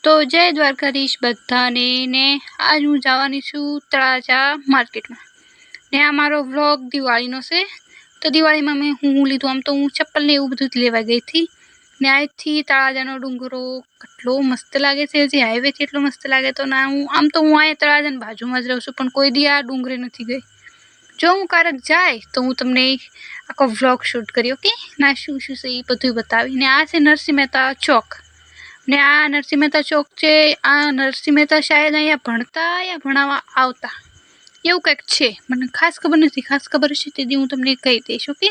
તો જય દ્વારકાધીશ બધાને ને આજ હું જવાની છું તળાજા માર્કેટમાં ને આ મારો વ્લોગ દિવાળીનો છે। તો દિવાળીમાં મેં હું લીધું આમ તો હું ચપ્પલ ને એવું બધું જ લેવા ગઈ હતી ને આજથી તળાજાનો ડુંગરો કેટલો મસ્ત લાગે છે। હજી હાઈવેથી એટલો મસ્ત લાગે તો ના હું આમ તો હું અહીંયા તળાજાની બાજુમાં જ રહું છું પણ કોઈ દી આ ડુંગરે નથી ગઈ। જો હું ક્યારેક જાય તો હું તમને આખો વ્લોગ શૂટ કરી ઓકે ના શું શું છે એ બધું બતાવીને। આ છે નરસિંહ મહેતા ચોક ને આ નરસિંહ મહેતા ચોક છે। આ નરસિંહ મહેતા શાયદ અહીંયા ભણતા યા ભણાવવા આવતા એવું કંઈક છે, મને ખાસ ખબર નથી। ખાસ ખબર હશે તેથી હું તમને કહી દઈશ ઓકે।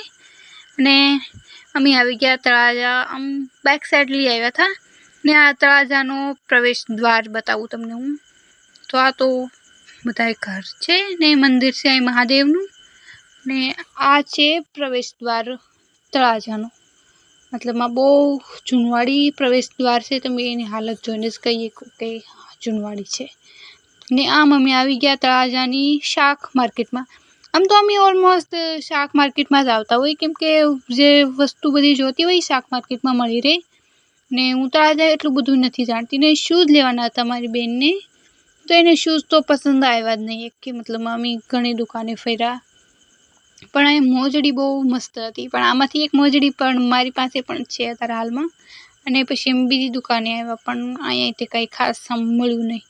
અને અમે આવી ગયા તળાજા, આમ બેક સાઈડ લઈ આવ્યા હતા ને આ તળાજાનો પ્રવેશ દ્વાર બતાવું તમને હું। તો આ તો બધા ઘર છે ને મંદિર છે અહીં મહાદેવનું ને આ છે પ્રવેશ દ્વાર તળાજાનો, મતલબમાં બહુ જૂનવાડી પ્રવેશ દ્વાર છે। તમે એની હાલત જોઈને જ કહીએ કે જૂનવાડી છે। ને આમ અમે આવી ગયા તળાજાની શાક માર્કેટમાં। આમ તો અમે ઓલમોસ્ટ શાક માર્કેટમાં જ આવતા હોય કેમ કે જે વસ્તુ બધી જોતી હોય શાક માર્કેટમાં મળી રહે ને હું તળાજા એટલું બધું નથી જાણતી ને શૂઝ લેવાના હતા મારી બેનને તો એને શૂઝ તો પસંદ આવ્યા જ નહીં કે મતલબ અમે ઘણી દુકાને ફર્યા પણ અહીં મોજડી બહુ મસ્ત હતી પણ આમાંથી એક મોજડી પણ મારી પાસે પણ છે અત્યારે હાલમાં। અને પછી અમે બીજી દુકાને આવ્યા પણ અહીંયાથી કંઈ ખાસ મળ્યું નહીં,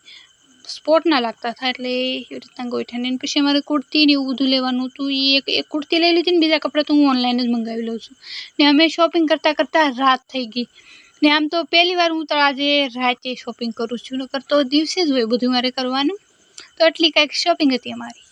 સ્પોટ ના લાગતા હતા એટલે એવી રીતના ગોઠા ને પછી અમારે કુર્તી ને એવું બધું લેવાનું હતું। એક કુર્તી લઈ લીધી ને બીજા કપડાં તો હું ઓનલાઈન જ મંગાવી લઉં છું ને અમે શોપિંગ કરતાં કરતાં રાત થઈ ગઈ ને આમ તો પહેલી વાર હું તળાજે રાતે શોપિંગ કરું છું, નકર તો દિવસે જ હોય બધું મારે કરવાનું। તો એટલી કંઈક શોપિંગ હતી અમારી।